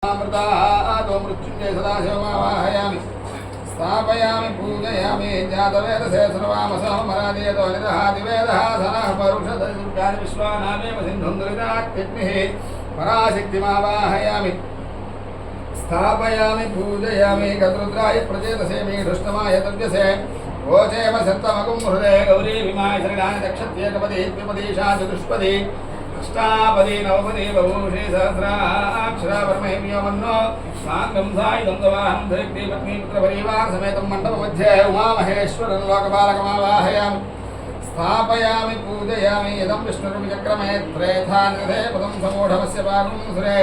अमृतातो मृत्युंजय सदाशिवमावाहयामि स्थापयामि पूजयामि जातवेदसे सर्वामसमरादयतो निदहादिवेदः सनः परुषदुर्गानि विश्वानामेव सिन्धुन्दुरितात्यग्निः पराशक्तिमावाहयामि स्थापयामि पूजयामि गतरुद्राय प्रचेतसे मीढुष्टमाय तव्यसे वोचेम सत्तमकुं हृदे गौरी विमाय शरणानि दक्षत्येकपदी द्विपदीशा चतुष्पदी अष्टापदी नवपदी बभूषी सहस्राक्षरा परमहिम्योमन्नो साङ्गं सायुधं गवाहं धरिक्ति पत्नी पुत्रपरिवार समेतं मण्डपमध्ये उमामहेश्वरं लोकपालकमावाहयामि स्थापयामि पूजयामि यदं विष्णुर्विचक्रमे त्रेधानिधे पदं समूढमस्य पाकं सुरे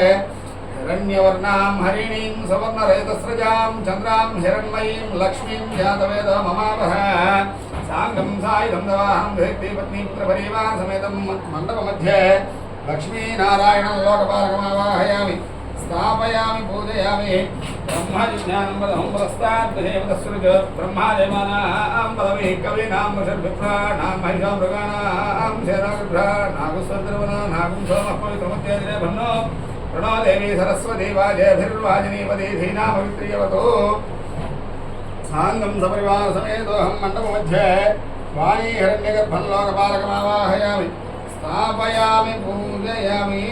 हिरण्यवर्णां हरिणीं सवर्णरहितस्रजां चन्द्रां हिरण्मयीं लक्ष्मीं जातवेदो ममावह साङ्गं सायुधं दवाहं धरिक्ति पत्नी पुत्रपरिवार समेतं मण्डपमध्ये लक्ष्मीनारायणं लोकपालकमावाहयामि स्थापयामि पूजयामि ब्रह्मजिज्ञानं वदहं पुरस्ताद्देवतस्सृज ब्रह्मादेवानां पदविः कवीनां वषड्विप्राणां महिषां मृगाणां शेरागृभ्राणागुस्वर्धर्वना नागुं सोमः पवित्रमुद्येदिरे भन्नो प्रणो देवी सरस्वती वाजयभिर्वाजिनीपदी धीनामवित्रियवतो साङ्गं सपरिवार समेतोऽहं मण्डपमध्ये वाणी हिरण्यगर्भं लोकपालकमावाहयामि स्थापयामि पूजयामि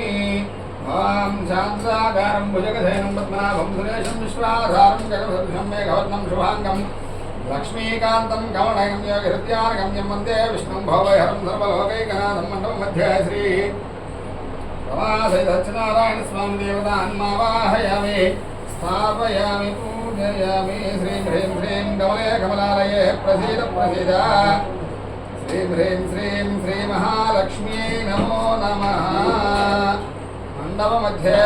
वां शान्ताकारं भुजगशयनं पद्मनाभं सुरेशं विश्वाधारं जगत्सदृशं मेघवर्णं शुभाङ्गं लक्ष्मीकान्तं कमलनयनं योगिहृत्यानगम्यं वन्दे विष्णुं भवभयहरं सर्वलोकैकनाथं मण्डपमध्ये श्री सत्यनारायणस्वामी देवतान्मावाहयामि स्थापयामि पूजयामि श्रीं ह्रीं श्रीं कमले कमलालये प्रसीद प्रसीद श्रीं ह्रीं श्रीं श्रीमहालक्ष्म्यै नमो नमः मण्डपमध्ये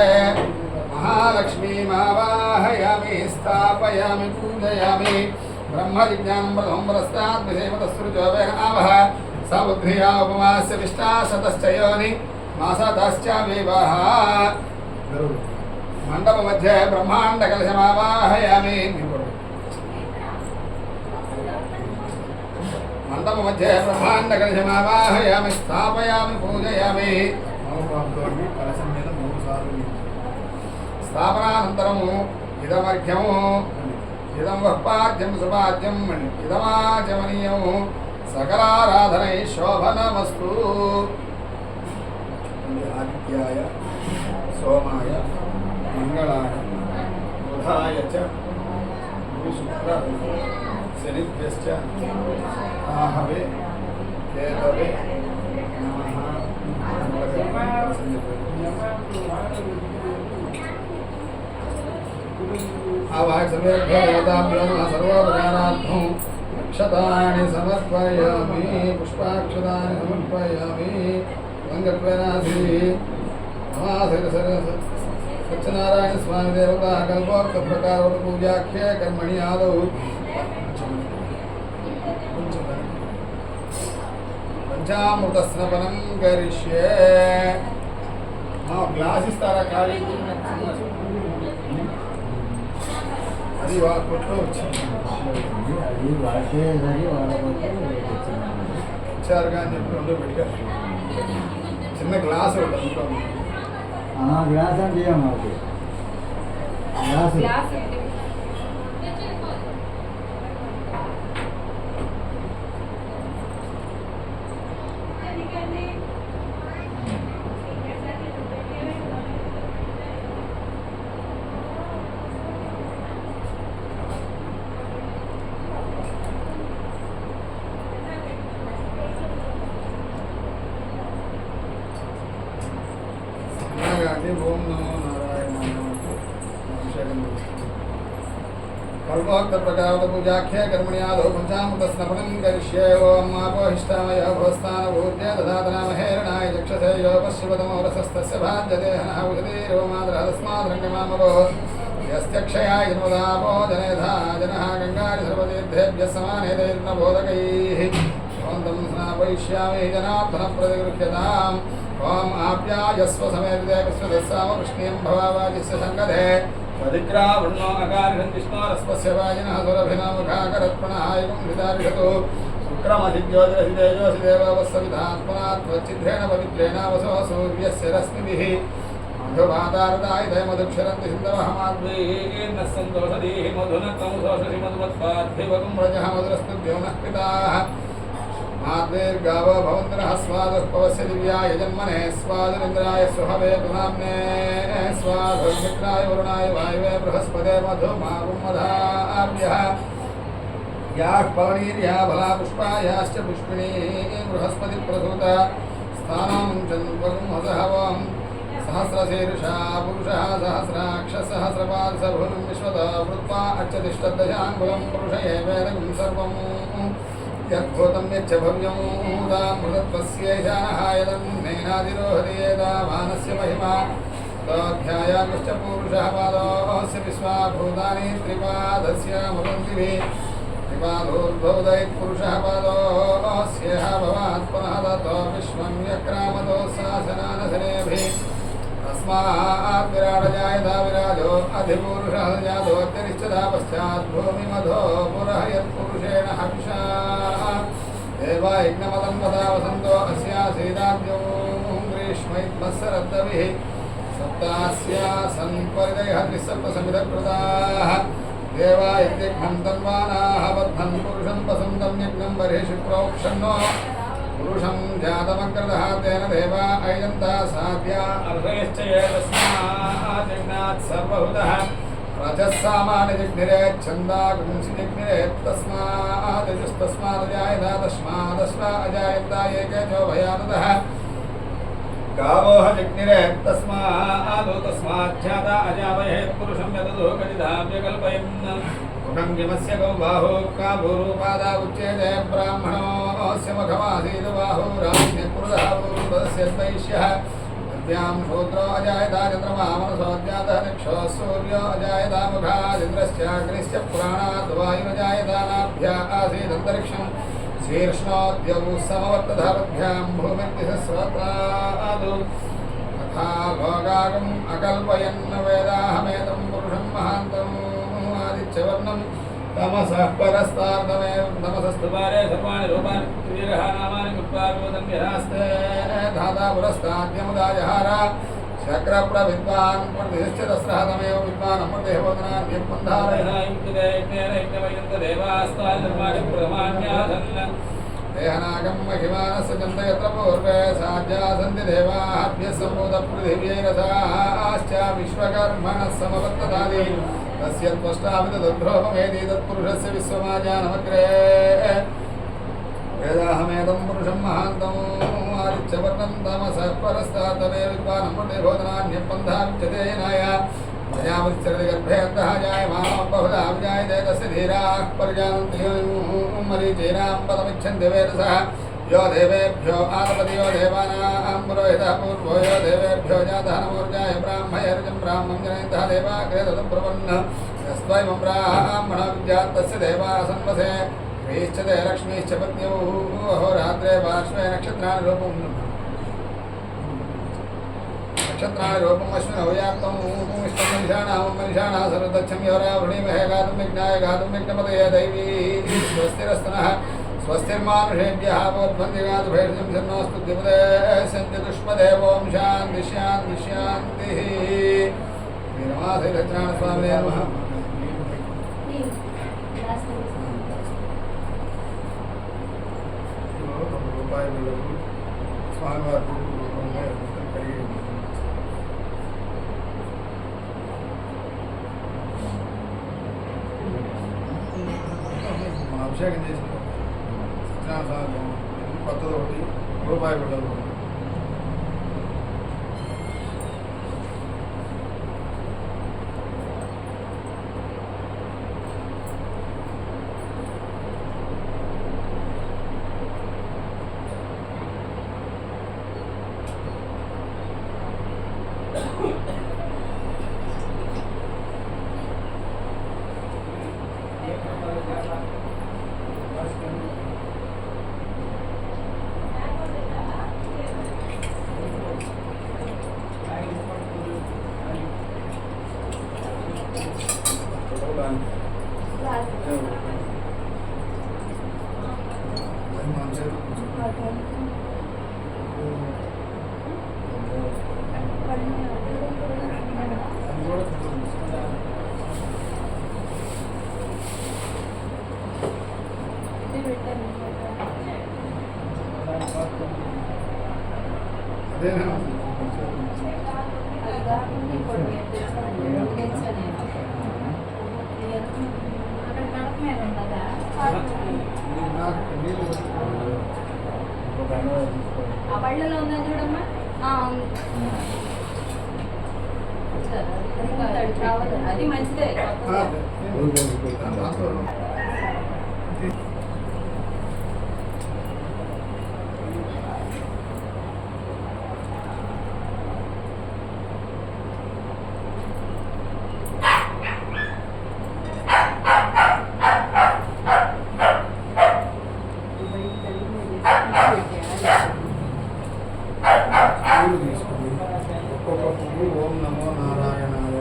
महालक्ष्मीमावाहयामि स्थापयामि पूजयामि ब्रह्मजिज्ञानं प्रथमं पुरस्ताद्विषेमतस्सृजोवेन आवह स बुद्धिया उपमास्य विष्टाशतश्च योनि मासतश्च विवाह मण्डपमध्ये ब्रह्माण्डकलशमावाहयामि मण्डपमध्ये ब्रह्माण्डकलशमावाहयामि स्थापयामि पूजयामि स्थापनानन्तरम् इदमर्घ्यम् इदं वह्पाद्यं सुपाद्यम् इदमाचमनीयं सकलाराधनै शोभनमस्तु आदित्याय सोमाय मंगलाय बुधाय च गुरुशुक्र शनिभ्यश्च आहवे केतवे नमः आवाहय सर्वेभ्यो देवताभ्यो नमः सर्वोपकारार्थं अक्षतानि समर्पयामि पुष्पाक्षतानि समर्पयामि गंगत्वेनासी सत्यनारायण स्वामी देवता कल्पोक्त प्रकार पूजाख्य कर्मणि आदौ पंचामृत स्नपनं करिष्ये ग्लास इस्तारा खाली అది కొట్లో వచ్చింది అది వాడేదని వచ్చారుగా అని చెప్పి రెండు పెట్టారు చిన్న గ్లాస్ ఒకటి గ్లాస్ అంటే ఏమవుతుంది గ్లాస్ ओम नमो नारायण अभिषेकं कल्पोक्त प्रकार पूजाख्य कर्मणि आदौ पंचामृत स्नपनं करिष्ये ओम आपोहिष्ठामय भवस्थान भूत्य दधातनामहेरणाय चक्षसे यो पश्चिमतमो रसस्तस्य भाज्यते हनः उदितेर्वमाद्रहस्माद्रङ्गमामरो यस्त्यक्षयाय जन्मदापो जनेधा जनः गङ्गारि सर्वतीर्थेभ्यः समानेतैर्नबोधकैः भवन्तं स्नापयिष्यामि जनार्दनप्रतिगृह्यताम् ओम आप्यायस्व समेते कृष्णदस्साम कृष्णीं भवावाजिस्य संगधे वदिग्रावृण्णो अकारिणं कृष्णोरस्पस्य वाजिनः सुरभिनमुखाकरत्पणहायकं हृदारिषतु शुक्रमधिज्योतिरधिदेजोऽसि देववत्सविधात्मना त्वच्चिद्रेण पवित्रेण वसो सूर्यस्य रश्मिभिः मधुभातारदायिते मधुक्षरन्ति सिन्धवहमाद्वीर्न सन्तोषदीः मधुनक्रमुषोषसि मधुवत्पाद्धिवगुं रजः मधुरस्तुभ्यो नः पिताः माद्वीर्गावो भवन्तरः स्वादुः पवस्य दिव्याय जन्मने स्वादुरिन्द्राय स्वहवे पुनाम्ने स्वाधुर्मित्राय वरुणाय वायवे बृहस्पते मधुमागुं मधाभ्यः याः पवनीर्याः बला पुष्पायाश्च पुष्पिणी बृहस्पतिप्रसूता स्थानं चन्द्रगुं हसहवम् सहस्रशीर्षा पुरुषः सहस्राक्षसहस्रपाद सर्वं विश्वतो वृत्वा अच्छतिष्ठद्दशाङ्गुलं पुरुष एवेदं सर्वं यद्भूतं यच्च भव्यं मृतत्वस्यैशानः यदं नैनादिरोहति यदावानस्य महिमा तोऽध्यायाकृश्च पुरुषः पादोऽस्य विश्वाभूतानि त्रिपादस्य मुदन्तिभिः त्रिपादोर्भवदयत्पुरुषः पादोऽस्यः भवात् पुनः ततो विश्वं व्यक्रामतो शासनानशनेभिः तस्मात् विराडजायता विराजो अधिपुरुषः जातो अत्यरिष्टदा पश्चात् भूमिमधो पुरः यत्पुरुषेण हविषा देवायज्ञमदन्वता वसन्तो अस्यासीदाद्यो ग्रीष्मैत्मस्सरद्दविः सप्तास्यासन् परिदयः त्रिसप्तसमिधकृताः देवा इत्यग्नं तन्वानाः बद्धं पुरुषं वसन्तं यज्ञं बर्हिषि प्रोक्षन्नो पुरुषं जातमग्रदः तेन देवा अयन्ता साध्या अर्हयश्च ये तस्मात् यज्ञात् सर्वहुतः रजः सामान्य जिग्निरे छन्दागुंसि जिग्निरे तस्मात् यजुस्तस्मादजायता तस्मादश्वा अजायन्ता एकेचो भयानतः गावोह जिग्निरे तस्मादो तस्माज्जाता अजावयेत् पुरुषं यदतो गजिधाव्यकल्पयन् मुखं यमस्य गौ बाहो काभूरूपादा उच्यते ब्राह्मणोऽस्य मुखमासीत् बाहो राम्यपुरुषः पूर्वस्य वैश्यः अभ्यां शूद्रो अजायता चन्द्रमा मनसो जातः निक्षो सूर्यो अजायता मुखादिन्द्रश्चाग्निश्च पुराणाद् वायुरजायता नाभ्या आसीदन्तरिक्षम् शीर्ष्णोद्यौ समवर्तधावद्भ्यां भूमिर्दिशस्रोत्रादु तथा भोगागम् अकल्पयन् वेदाहमेतं पुरुषं महान्तम् आदित्यवर्णं तमसः परस्तार्धमेव तमसस्तु पारे सर्वाणि रूपाणि वीरः नामानि कृत्वार्वोदन् यथास्ते धाता पुरस्ताद्यमुदाजहार शक्रप्रविद्वान् प्रतिष्ठित तस्रहतमेव विद्वान् अमृतेहोदनान्यपन्धारयनायुक्तिदेवास्ताल्माणिप्रमाण्यासन् देहनागं महिमानस्य चन्द यत्र पूर्वे साध्यासन्ति देवाभ्यः सम्भूतपृथिव्यैरसाश्च विश्वकर्मणः समवर्ततादि तस्य त्वष्टामितद्रोपमेति तत्पुरुषस्य विश्वमाजानमग्रे वेदाहमेदं पुरुषं महान्तम् आदित्यवर्णं तमसः परस्तादमे विद्वान् अमृतेहोदनान्यपन्था विच्यते येनाय प्रजापतिश्चरति गर्भे अन्तः जायमानो बहुधा विजायते तस्य धीराः परिजानन्ति मरीचीनां पदमिच्छन्ति वेदसः यो देवेभ्यो आदपति यो देवानां पुरोहितः पूर्वो यो देवेभ्यो जातः नमोर्जाय ब्राह्मयर्जं ब्राह्मं जनयन्तः देवाग्रे ततं प्रपन्न यस्त्वयं ब्राह्मणो विद्यात् तस्य देवाः सन्वसे ह्रीश्चते लक्ष्मीश्च पत्न्यौ अहोरात्रे पार्श्वे नक्षत्राणि रूपम् अश्विनौ याक्तं इष्टमनिषाणां मनिषाणाः सर्वदच्छं योरावृणीमहे गातुं यज्ञाय गातुं यज्ञपतये दैवी स्वस्तिरस्तनः स्वस्तिर्मानुषेभ्यः वोद्भन्ति गातुभैर्यं शन्नोऽस्तु द्विपदे सन्ति दुष्मदेवों शान्ति शान्ति शान्तिः श्रीरमाश्रीरचनास्वामिने नमः स्वामिवार అభిషేకం చేసిన కొత్తది ఒకటి రూపాయి బిళ్ళలు అదేనా ఆ పళ్ళలో ఉందా చూడమ్మా ఉంది. అది మంచిదే. ఒక్కొక్క పువ్వు ఓం నమో నారాయణాయ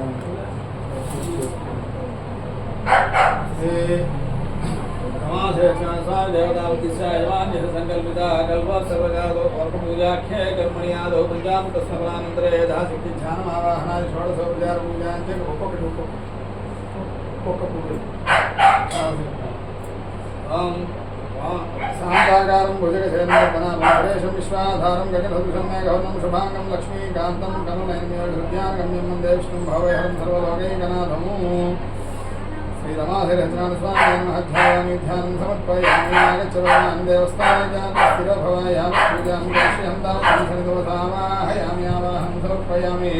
సంకల్పిత కల్పసర్వజాతో పూజాఖ్యే కర్మణ్యాదో పంచామృత స్మరణానంతరే యథాశక్తి ధ్యానమావాహనాది షోడశోపచార పూజాంచే ఒక్కొక్కటి ఒక్కొక్క పువ్వు శాంతాకారం భుజగశేనం విశ్వాధారం గగనసదృశం మేఘవర్ణం శుభాంగం లక్ష్మీకాంతం కనునైర్మ్యోగృత్యానగమ్యం వందే విష్ణుం భవహరం సర్వలోకైకనాథము శ్రీరమాధిరచనాస్వామి మహధ్యాయామి ధ్యానం సమర్పయామి ఆగచ్చవామి దేవస్థానే స్థిరభవాయామి పూజామి దర్శయం తామసనిదోసావాహయామి ఆవాహం సమర్పయామి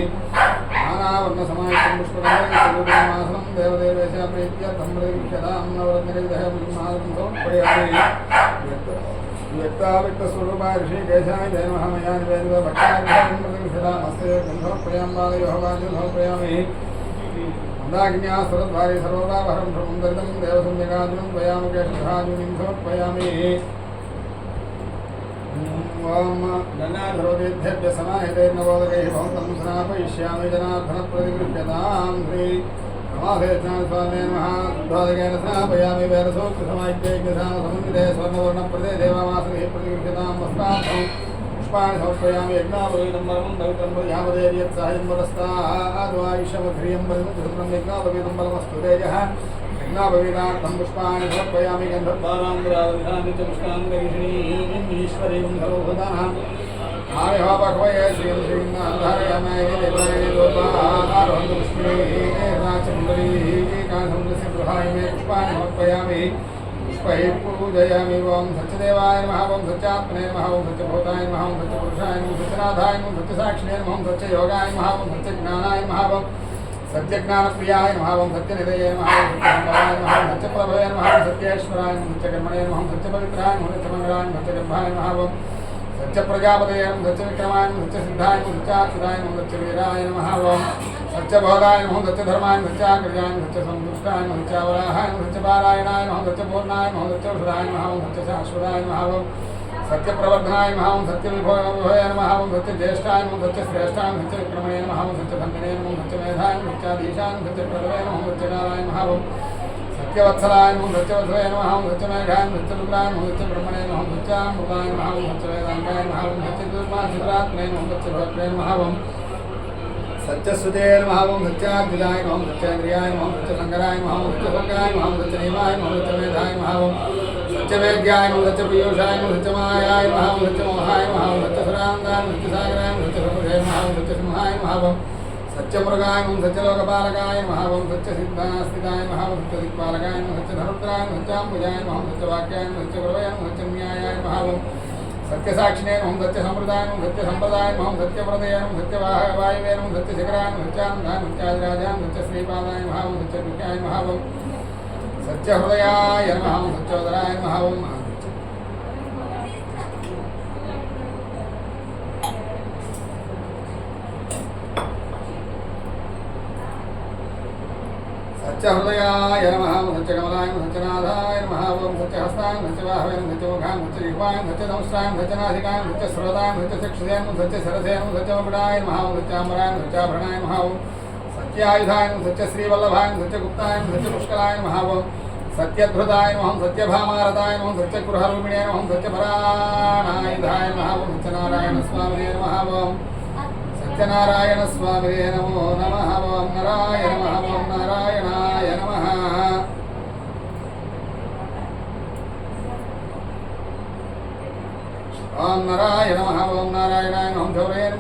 నానావర్ణసమాయుక్తం పుష్పకమాసనం దేవదేవేశ ప్రీత్యర్థం ప్రతిక్షతాం నవరత్నగజదహం సమర్పయామి వ్యక్తావ్యక్తస్వరూపాయ ఋషికేశాయ జయ మహామయా నివేదిత భక్తాభ్యాం ప్రతిక్షతామస్తే సమర్పయాం బాలయోహవాద్యం సమర్పయామి మందాగ్న్యాస్వరద్వారి సర్వదాభరం ప్రముదరితం దేవసంయగాజునం ద్వయాముకేశధాజునిం సమర్పయామి ఓం గంగాధరోదేభ్య సమాహితైర్నవోదకైః భవంతం స్నాపయిష్యామి జనార్దన ప్రతిగృహ్యతాం శ్రీ రమాసేనాస్వామి నమః శుద్ధోదకేన స్నాపయామి వేదసూక్తసమాహిత్యైజ్ఞాన సమన్వితే స్వర్ణవర్ణప్రదే దేవామాసైః ప్రతిగృహ్యతాం వస్త్రార్థం పుష్పాణి సమర్పయామి యజ్ఞాపవీతం పరమం పవిత్రం ప్రజాపదేర్యత్ సాయం వరస్తాద్వాయుషమధ్రియం పరిముద్రం యజ్ఞాపవీతం పరమస్తు తేజః యజ్ఞాపవీతార్థం పుష్పాణి సమర్పయామి గంధర్వారాంధ్రావిధాని చ పుష్పాంగరిషిణీం ఈశ్వరీం సర్వభూతానాం ఆవిర్భావకవయే శ్రీం శ్రీనాథారయమాయరోహంతు పుష్పీకాశంసి గృహాయ మే పుష్పాణి సమర్పయామి పూజయామి ఓం సత్యదేవాయ నమః ఓం సత్యాత్మనే నమః ఓం సత్యభూతాయ నమః ఓం సత్యపురుషాయ నమః సత్యనాథాయ నమః సత్యసాక్షిణే నమః ఓం సత్యయోగాయ నమః ఓం సత్యజ్ఞానాయ నమః ఓం సత్యజ్ఞానప్రియాయ నమః ఓం సత్యనిధయే నమః ఓం సత్యసంభవాయ నమః ఓం సత్యప్రభవే నమః ఓం సత్యేశ్వరాయ నమః సత్యకర్మణే నమః ఓం సత్యపవిత్రాయ నమః సత్యమంగళాయ నమః సత్యగర్భాయ నమః ఓం సత్యప్రజాపతయే నమః సత్యవిక్రమాయ నమః సత్యసిద్ధాయ నమః సత్యాచ్యుతాయ నమః సత్యవీరాయ నమః ఓం సత్యబోధాయ నమః సత్యధర్మాయ నమః సత్యాగ్రజాయ నమః సత్యసంతుష్టాయ నమః సత్యవరాహాయ నమః సత్యపారాయణాయ నమః సత్యపూర్ణాయ నమః సత్యౌషధాయ నమః ఓం సత్యశాశ్వతాయ నమః ఓం సత్యప్రవర్ధనాయ నమః ఓం సత్యవిభవే నమః ఓం సత్యజ్యేష్ఠాయ నమః సత్యశ్రేష్ఠాయ నమః సత్యవిక్రమణే నమః ఓం సత్యధన్యనే నమః సత్యమేధాయ నమః సత్యాధీశాయ నమః సత్యప్రభవే నమః సత్యకాలాయ నమః ఓం సత్యవత్సలాయ నమః సత్యవత్సలే నమః ఓం సత్యమేఘాయ నమః సత్యరుద్రాయ నమః సత్యబ్రహ్మణే నమః సత్యామృతాయ నమః ఓం సత్యవేదాంతాయ నమః ఓం సత్యదుర్మాచిత్రాత్మనే నమః సత్యభద్రే నమః ఓం సత్యసుతే నమః ఓం సత్యాద్విజాయ నమః సత్యేంద్రియాయ నమః సత్యశంకరాయ నమః సత్యశంకరాయ నమః సత్యనిమాయ నమః సత్యమేధాయ నమః ఓం సత్యవేద్యాయ నమః సత్యపీయూషాయ నమః సత్యమాయాయ నమః సత్యమోహాయ నమః సత్యసురాంగాయ సత్యసాగరాయ సత్యసముద్రే నమః సత్యసింహాయ నమః సత్యమృగాయ సత్యలోకపాలకాయ నమః సత్యసిద్ధాస్థితాయ నమః సత్యదిక్పాలకాయ సత్యధనుద్రాయ సత్యాంబుజాయ నమః సత్యవాక్యాయ సత్యగురవయ సత్యన్యాయాయ నమః సత్యసాక్షిణే నమః సత్యసంప్రదాయ సత్యసంప్రదాయ నమః సత్యవ్రతయ సత్యవాయువే సత్యశిఖరాయ సత్యానందాయ సత్యాదిరాజాయ సత్యశ్రీపాదాయ నమః సత్యవిఖ్యాయ నమః సత్యహృదయాయ నమః సత్యోదరాయ నమః సత్యహృదయాయ నమః సత్యకమలాయ సత్యనాథాయ నమః ఓం సత్యహస్తాయ సత్యవాహవే సత్యముఖాయ సత్యజిహ్వాయ సత్యదంష్ట్రాయ సత్యనాసికాయ సత్యశ్రోతాయ సత్యచక్షుషే సత్యశరసే సత్యవకుడాయ నమః సత్యాంబరాయ సత్యాభరణాయ నమః సత్యాయుధాయ సత్యశ్రీవల్లభాయ సత్యగుప్తాయ సత్యపుష్కరాయ నమః సత్యధృతాయ నమః సత్యభామారతాయ నమః సత్యగృహరూపిణే నమః సత్యపరాణాయుధాయ నమః సత్యనారాయణ స్వామినే నమః సత్యనారాయణ స్వామినే నమో నమః ఓం నారాయణ నమః ఓం నారాయణాయ నమః ఓం నారాయణ నమః ఓం నారాయణాయ నమః ధౌరేణ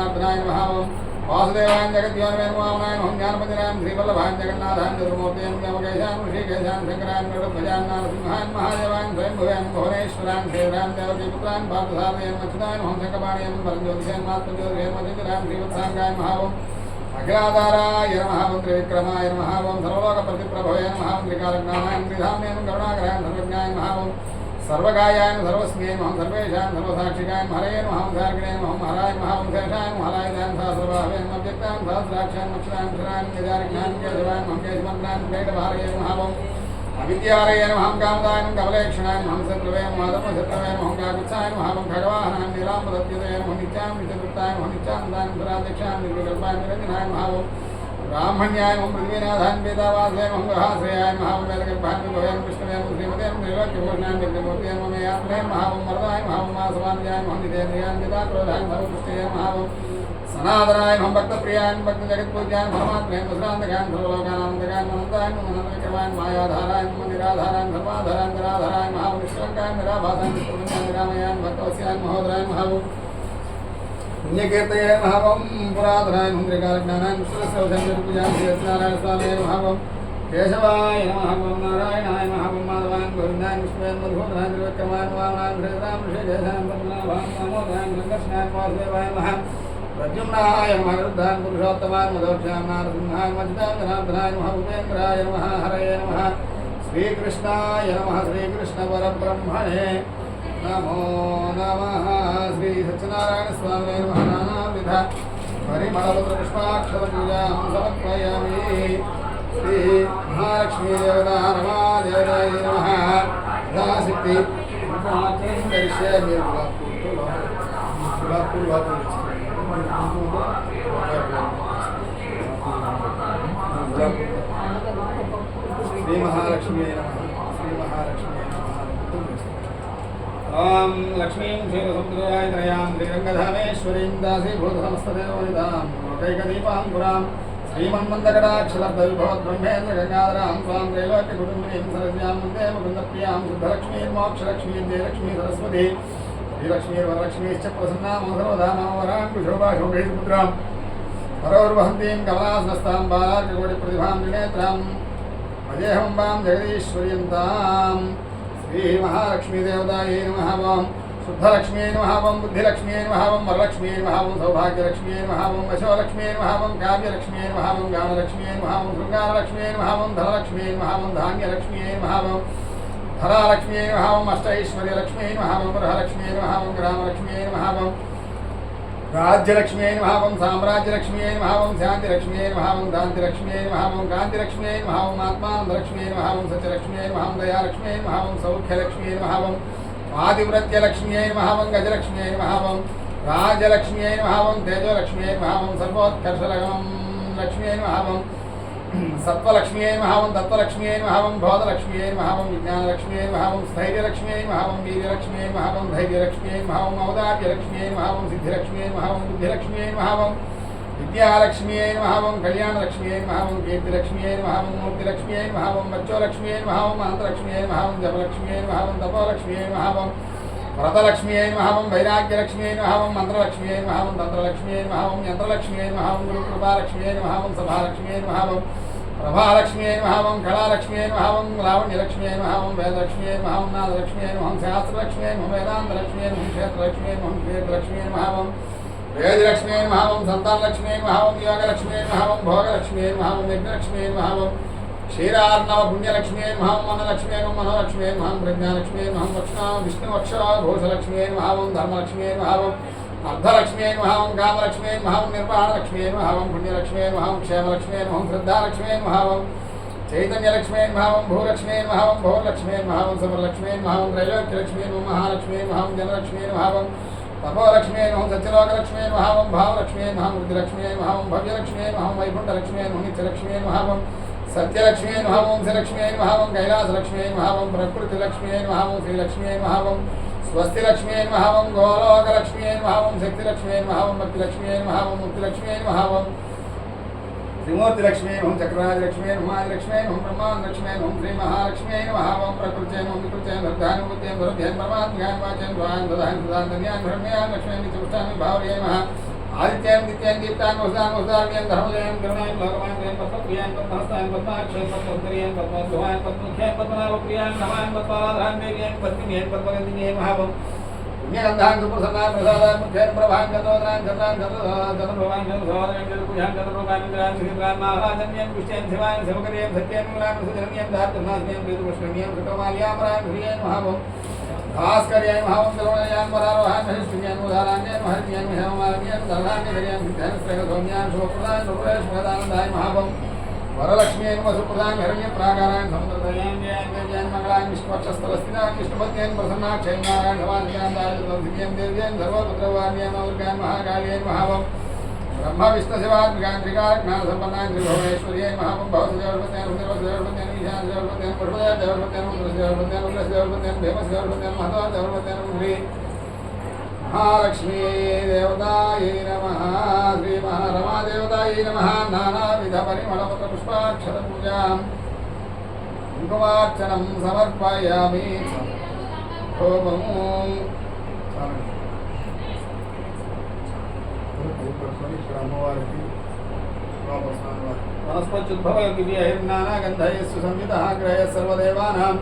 जनार्दनाय नमः ओम वासुदेवाय जगद्योनिवे नमः वामनाय नमः ज्ञानपतिनाय श्रीवल्लभाय जगन्नाथाय चतुर्मूर्तये नमः ऋषिकेशाय ऋषिकेशाय नरध्वजाय नारसिंहाय महादेवाय स्वयंभुवाय भुवनेश्वराय श्रीराम देवकीपुत्राय पार्थसारथये अच्युताय नमः शङ्खपाणये परञ्ज्योतिषाय मातृज्योतिषे मधुराय श्रीवत्साङ्गाय नमः ओम अखिलाधाराय नमः ओम त्रिविक्रमाय नमः ओम सर्वलोकप्रतिप्रभवे नमः ओम त्रिकालज्ञानाय त्रिधाम्ने करुणाकराय सर्वज्ञाय नमः ओम सर्वगायाय सर्वस्मै नमः सर्वेषां सर्वसाक्षिकाय हरये नमः धार्गिणे नमः हराय नमः शेषाय नमः हराय सहस्रभावे नमः व्यक्तां सहस्राक्षां अक्षरां क्षरां गजारिज्ञां केशवाय नमः केशमन्त्रां क्रीडभारये नमः अविद्यालये नमः कामदाय नमः कमलेक्षणाय नमः शत्रुवे नमः धर्मशत्रुवे नमः काकुत्साय नमः खगवाहनाय नीलाम्बरद्युते नमः नित्यां नित्यकृताय नमः नित्यानन्दाय सुराध्यक्षां निर्विकल्पाय निरञ्जनाय नमः ब्राह्मण्याय नमः पृथ्वीनाथाय वेदावासये नमः गहाश्रयाय नमः वेदगर्भाय भवे विष्णवे श्रीमते त्रिलोक्यभूषणाय नित्यमूर्तये नमः यात्रे नमः वरदाय नमः वासवान्याय नमः निदेन्द्रियाय निदाक्रोधाय सर्वपुष्टये नमः सनातनाय नमः भक्तप्रियाय भक्तजगत्पूज्याय परमात्मने मुद्रान्तकाय सर्वलोकानान्तकाय अनन्ताय नमः अनन्तविक्रमाय मायाधाराय नमः निराधाराय धर्माधाराय निराधाराय नमः निष्कलङ्काय निराभासाय निष्कलङ्काय निरामयाय भक्तवत्स्याय महोदराय नमः पुण्यकीर्तये नमः पुरातनाय मन्त्रिकालज्ञानाय विश्वस्यौषधपूजां श्रीसत्यनारायण स्वामी नमः केशवाय नमः नारायणाय नमः माधवाय गोविन्दाय विष्णुवे मधुसूदनाय त्रिविक्रमाय वामनाय श्रीराम ऋषिकेशाय पद्मनाभाय दामोदराय संकर्षणाय वासुदेवाय नमः प्रद्युम्नाय नमः रुद्राय पुरुषोत्तमाय मधोक्षाय नारसिंहाय मज्जिदाय जनार्दनाय नमः उपेन्द्राय नमः हरये नमः श्रीकृष्णाय नमः श्रीकृष्णपरब्रह्मणे नमो नमः श्री सत्यनारायण स्वामी नमः नानाविध परिमलपुष्पाक्षरपूजां समर्पयामि श्री महालक्ष्मी देवता रमादेवताय नमः यथाशक्ति करिष्यामि श्री महालक्ष्मी नमः श्री महालक्ष्मी ओम लक्ष्मीं क्षीरसमुद्राय त्रयां श्रीरङ्गधामेश्वरीं दासीभूतसमस्तदेवनिधां लोकैकदीपाङ्कुरां श्रीमन्मन्दकटाक्षलब्धविभवद्ब्रह्मेन्द्रगङ्गाधरां स्वां त्रैलोक्यकुटुम्बिनीं सरस्यां वन्दे मुकुन्दप्रियां शुद्धलक्ष्मीर्मोक्षलक्ष्मीं जयलक्ष्मी सरस्वती श्रीलक्ष्मीर्वरलक्ष्मीश्च प्रसन्नां सर्वदा मम वराङ्कुशोभाशोभेशपुत्रां परौर्वहन्तीं कमलासनस्तां बालार्ककोटिप्रतिभां त्रिनेत्रां भजेऽहमम्बां जगदीश्वर्यन्तां श्री महालक्ष्मी देवतायै नमः ओम शुद्धलक्ष्मी नमः ओम बुद्धिलक्ष्मी नमः ओम वरलक्ष्मी नमः ओम सौभाग्यलक्ष्मी नमः ओम वशोलक्ष्मी नमः ओम काव्यलक्ष्मी नमः ओम गानलक्ष्मी नमः ओम शृङ्गारलक्ष्मी नमः ओम धनलक्ष्मी नमः ओम धान्यलक्ष्मी नमः ओम धरालक्ष्मी नमः ओम अष्टैश्वर्यलक्ष्मी नमः ओम गृहलक्ष्मी नमः ओम ग्रामलक्ष्मी नमः ओम राज्यलक्ष्मी नमः ओम साम्राज्यलक्ष्मी नमः ओम शान्तिलक्ष्मी नमः ओम दान्तिलक्ष्मी नमः ओम कान्तिलक्ष्मी नमः ओम आत्मानन्दलक्ष्मी नमः ओम सत्यलक्ष्मी नमः ओम दयालक्ष्मी नमः ओम सौख्यलक्ष्मी नमः ओम आदिव्रत्यलक्ष्मी नमः ओम गजलक्ष्मी नमः ओम राजलक्ष्मी नमः ओम तेजोलक्ष्मी नमः ओम सर्वोत्कर्षलक्ष्मी नमः ओम सत्वलक्ष्मी नमः ओम तत्त्वलक्ष्मी नमः ओम बोधलक्ष्मी नमः ओम विज्ञानलक्ष्मी नमः ओम स्थैर्यलक्ष्मी नमः ओम वीर्यलक्ष्मी नमः ओम धैर्यलक्ष्मी नमः ओम औदार्यलक्ष्मी नमः ओम सिद्धिलक्ष्मी नमः ओम बुद्धिलक्ष्मी नमः ओम विद्यालक्ष्मी नमः ओम कल्याणलक्ष्मी नमः ओम कीर्तिलक्ष्मी नमः ओम मूर्तिलक्ष्मी नमः ओम बच्चोलक्ष्मी नमः ओम अनन्तलक्ष्मी नमः ओम जपलक्ष्मी नमः ओम तपोलक्ष्मी नमः ओम व्रतलक्ष्मी नमः ओम वैराग्यलक्ष्मी नमः ओम मंत्रलक्ष्मी नमः ओम तंत्रलक्ष्मी नमः ओम यंत्रलक्ष्मी नमः ओम गुरुकृपालक्ष्मी नमः ओम सभालक्ष्मी नमः ओम प्रभालक्ष्मी नमः ओम कलालक्ष्मी नमः ओम लावण्यलक्ष्मी नमः ओम वेदलक्ष्मी नमः ओम नादलक्ष्मी नमः ओम शास्त्रलक्ष्मी नमः वेदान्तलक्ष्मी नमः क्षेत्रलक्ष्मी नमः कीर्तिलक्ष्मी नमः ओम वेदलक्ष्मी नमः ओम संतानलक्ष्मी नमः ओम योगलक्ष्मी नमः ओम भोगलक्ष्मी नमः ओम यज्ञलक्ष्मी नमः ओम क्षीरार्णव पुण्यलक्ष्मी नमः ओम मनलक्ष्मी नमः मनोलक्ष्मी नमः ओम प्रज्ञालक्ष्मी नमः ओम वक्षणा विष्णुवक्षराभूषलक्ष्मी नमः ओम धर्मलक्ष्मी नमः ओम अर्धलक्ष्मी नमः ओम कामलक्ष्मी नमः ओम निर्वाणलक्ष्मी नमः ओम पुण्यलक्ष्मी नमः ओम क्षेमलक्ष्मी नमः ओम श्रद्धालक्ष्मी नमः ओम चैतन्यलक्ष्मी नमः ओम भूलक्ष्मी नमः ओम भोगलक्ष्मी नमः ओम समरलक्ष्मी नमः ओम त्रैलोक्यलक्ष्मी नमः महालक्ष्मी नमः ओम जनलक्ष्मी नमः ओम तपोलक्ष्मी नमः ओम सत्यलोकलक्ष्मी नमः ओम भावलक्ष्मी नमः ओम बुद्धिलक्ष्मी नमः ओम भव्यलक्ष्मी नमः ओम वैकुण्ठलक्ष्मी नमः ओम नित्यलक्ष्मी नमः ओम सत्यलक्ष्मी नमः ओम श्रीलक्ष्मी नमः ओम कैलासलक्ष्मी नमः ओम प्रकृतिलक्ष्मी नमः ओम श्रीलक्ष्मी नमः ओम स्वस्तिलक्ष्मी नमः ओम गोलोकलक्ष्मी नमः ओम शक्तिलक्ष्मी नमः ओम भक्तिलक्ष्मी नमः ओम मुक्तिलक्ष्मी नमः ओम त्रिमूर्तिलक्ष्मी ओम चक्रराजलक्ष्मी नमः आदिलक्ष्मी ओम ब्रह्माण्डलक्ष्मी ओम श्री महालक्ष्मी नमः ओम प्रकृत्यै ओम विकृत्यै वर्धानुभूत्यै भरभ्यै परमात्म्यां वाचैं द्वां ददां ददां धन्यां धर्म्यां लक्ष्मी नित्यपुष्टामि भावये नमः ఆదిత్యం నిత్యం దీప్తాన్ ఉదార్యం ధర్మజయం కరుణాయం లోకమాయం పద్మప్రియాం పద్మహస్తాయం పద్మాక్షయం పద్మోత్తరీయం పద్మోద్భవాయం పద్మముఖ్యాయం పద్మనాభప్రియాం నమాయం పద్మారాధాం దేవ్యాం పద్మిన్యాం పద్మగంధిన్యాం మహావం పుణ్యగంధాం సుప్రసన్నాం ప్రసాదాం ముఖ్యాం ప్రభాం గతోదరాం గతాం గతప్రభాం గతసోదరం గతపూజాం గతప్రభానింద్రాం శ్రీద్రాం మహారాజన్యం పుష్ట్యం శివాయం శివకర్యం సత్యం మూలాం సుజన్యం దార్ధనాథ్యం ప్రీతిపుష్ణ్యం సుఖమాల్యాం రాం హ్రియం మహావం భాస్కర్యాయ మహావం కరుణయాం వరారోహాం మహిష్ఠ్యాం ఉదారాణ్యాం మహర్యాం హేమమాల్యాం ధర్మాన్యధర్యాం విద్యాం సౌమ్యాం శుభప్రదాం శుభేశ్వరానందాయ మహావం వరలక్ష్మీం వసుప్రదాం హిరణ్య ప్రాకారాం సముద్రదయాం జయాం మంగళాం విష్ణుపక్షస్థలస్థితాం విష్ణుపత్యాం ప్రసన్నాక్షయం నారాయణ సమాధికాం దారిద్ర్యం దేవ్యాం సర్వపుత్రవాణ్యాం ఔర్గాం మహాకాళ్యాం మహావం బ్రహ్మ విష్ణు శివాత్మికాం త్రికారజ్ఞాన సంపన్నాం త్రిభువనేశ్వర్యాయ మహావం భవసదేవపత్యాం హృదయవసదేవపత్యాం ఈశానదేవపత్యాం పుష్పదేవపత్యాం రుద్రదేవపత్యాం ఉగ్రదేవపత్యాం భీమదేవపత్యాం మహదేవపత్యాం శ్రీ మహాలక్ష్మీ దేవతాయై నమః శ్రీ మహారమాదేవతాయై నమః నానావిధ పరిమళపత్ర పుష్పాక్షర పూజాం కుంకుమార్చనం సమర్పయామి హోమము ఇక్కడ అమ్మవారికి వనస్పత్యుద్భవనాగంధయస్సు సంహిత గ్రహ సర్వదేవానాం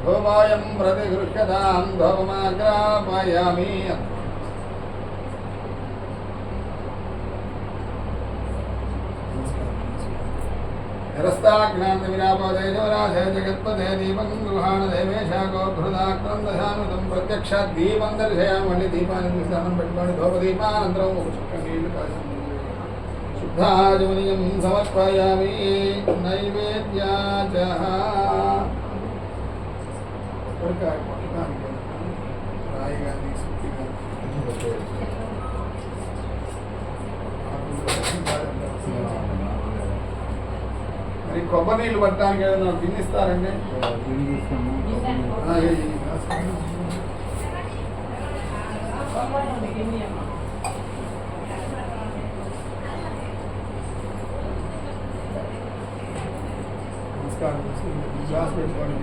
ధూమాయం ప్రతిగృహ్యతాం ధూమమాగ్రాపయామి నిరస్తాజ్ఞానవిరాపదేజోరాశయ జగత్పదే దీపం గృహాణ దేవేశాగో బృహదాక్రందశానుతం ప్రత్యక్షాత్ దీపం దర్శయామణి దీపాన్ని స్నానం పెట్టుకోండి ధూపదీపానంతరం ఒక చుక్క నీళ్లు కాసి శుద్ధాజమనీయం సమర్పయామి నైవేద్యాచ రాయి కానీ సుత్తి మరి కొబ్బరి నీళ్ళు పట్టడానికి ఏదైనా తిన్నిస్తారండి నమస్కారం గ్లాస్ పెట్టుకోండి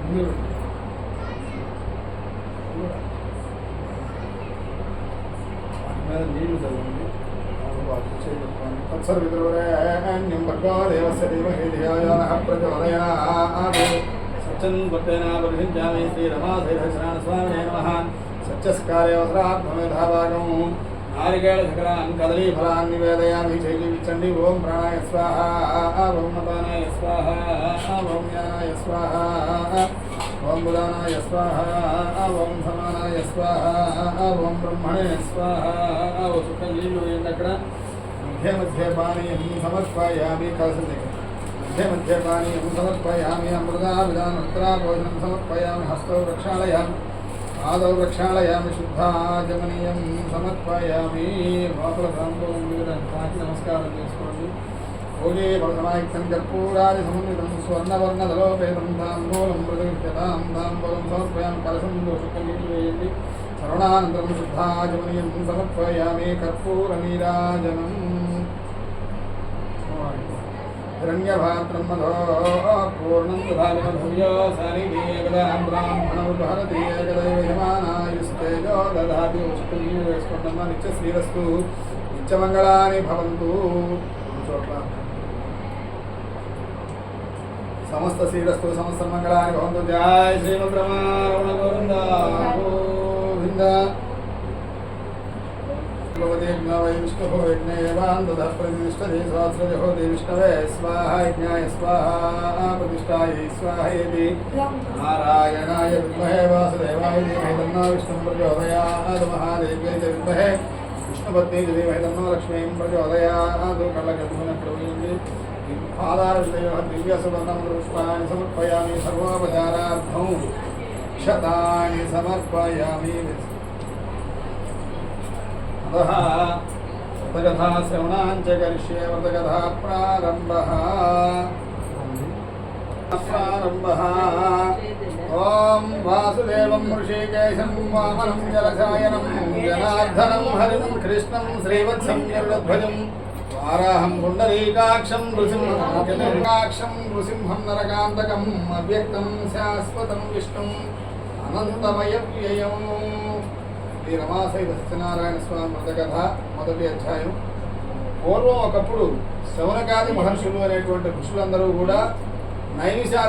గిన్నెలో నీళ్లు చదవండి తత్సర్విద్రువరేణ్యం భర్గో దేవస్య ధీమహి ధియో నః ప్రచోదయాత్ సత్యన్వర్తేనావర్ధించామి శ్రీరమాధీరశరణ స్వామినే నమః సత్యస్కార్యవసరాత్మేధాభాగం నారికేళశకరాన్ కదలీఫలాన్ నివేదయామి చైజీవిచ్చండి ఓం ప్రాణాయ స్వాహ ఓం అపానాయ స్వాహ ఓం జ్ఞానాయ స్వాహ ఓం ఉదానాయ స్వాహ ఓం సమానాయ స్వాహ ఓం బ్రహ్మణే స్వాహ ఓ సుఖం నీళ్ళు వేయండి అక్కడ మధ్య మధ్య పానీయం సమర్పయామి కలసం దగ్గర మధ్య పానీయం సమర్పయామి అమృతా విధానోత్తరా భోజనం సమర్పయామి హస్తౌ ప్రక్షాళయామి ఆదౌ ప్రక్షాళయామి శుద్ధాజమనీయం సమర్పయామి లోపల సాంబోం తాకి నమస్కారం చేసుకోండి భోగే ఫలసమాయుక్తం కర్పూరాది సమన్వితం స్వర్ణవర్ణధలోపేతం తాంబూలం మృగవిద్యతాం తాంబూలం సమర్పయామి కలసం దోషుక నీళ్ళు వేయండి సర్వణానంతరం శుద్ధాజమనీయం సమర్పయామి కర్పూర నీరాజనం హిరణ్యభాత్రం మధో పూర్ణం దధాలిమధుర్యో సానిధీయగదాం బ్రాహ్మణోద్భారతీయగదైవయమానాయుస్తేజో దధాతి ఉష్ట నీళ్ళు వేసుకోండమ్మా నిత్య శ్రీరస్తు నిత్యమంగళాని భవంతు. చోట్ల సమస్త శ్రీరస్తు సమస్త మంగళాని భవంతు. జయ శ్రీమద్రమణ గోవింద గోవింద. వై విష్ణు యజ్ఞేవాంతః ప్రతిష్టతే సహస్రజహోతి విష్ణవే స్వాహ యజ్ఞాయ స్వాహ ప్రతిష్టాయై స్వాహేతి. నారాయణాయ విద్మహే వాసుదేవాయ ధీమహి తన్నో విష్ణుః ప్రచోదయాత్. మహాదేవ్యై చ విద్మహే విష్ణుపత్ని చ ధీమహి తన్నో లక్ష్మీం ప్రచోదయాత్. కళ్ళకద్దున ప్రవీణి పాదారవిందయోః దివ్య సువర్ణం పుష్పాణి సమర్పయామి. సర్వోపచారార్థం క్షతాని సమర్పయామి. వ్రతకథా శ్రవణాంచ కరిష్యే. వ్రతకథా ప్రారంభః. ఓం వాసుదేవం ఋషికేశం వామనం జలశాయనం జనార్దనం హరిం కృష్ణం శ్రీవత్సం గరుడధ్వజం వారాహం పుండరీకాక్షం నృసింహం నరకాంతకం అవ్యక్తం శాశ్వతం విష్ణుం అనంతమయ వ్యయం. శ్రీ రమాసహిత సత్యనారాయణ స్వామి వ్రతకథ మొదటి అధ్యాయం. పూర్వం ఒకప్పుడు శౌనకాది మహర్షులు అనేటువంటి ఋషులందరూ కూడా నైమిషారణ్య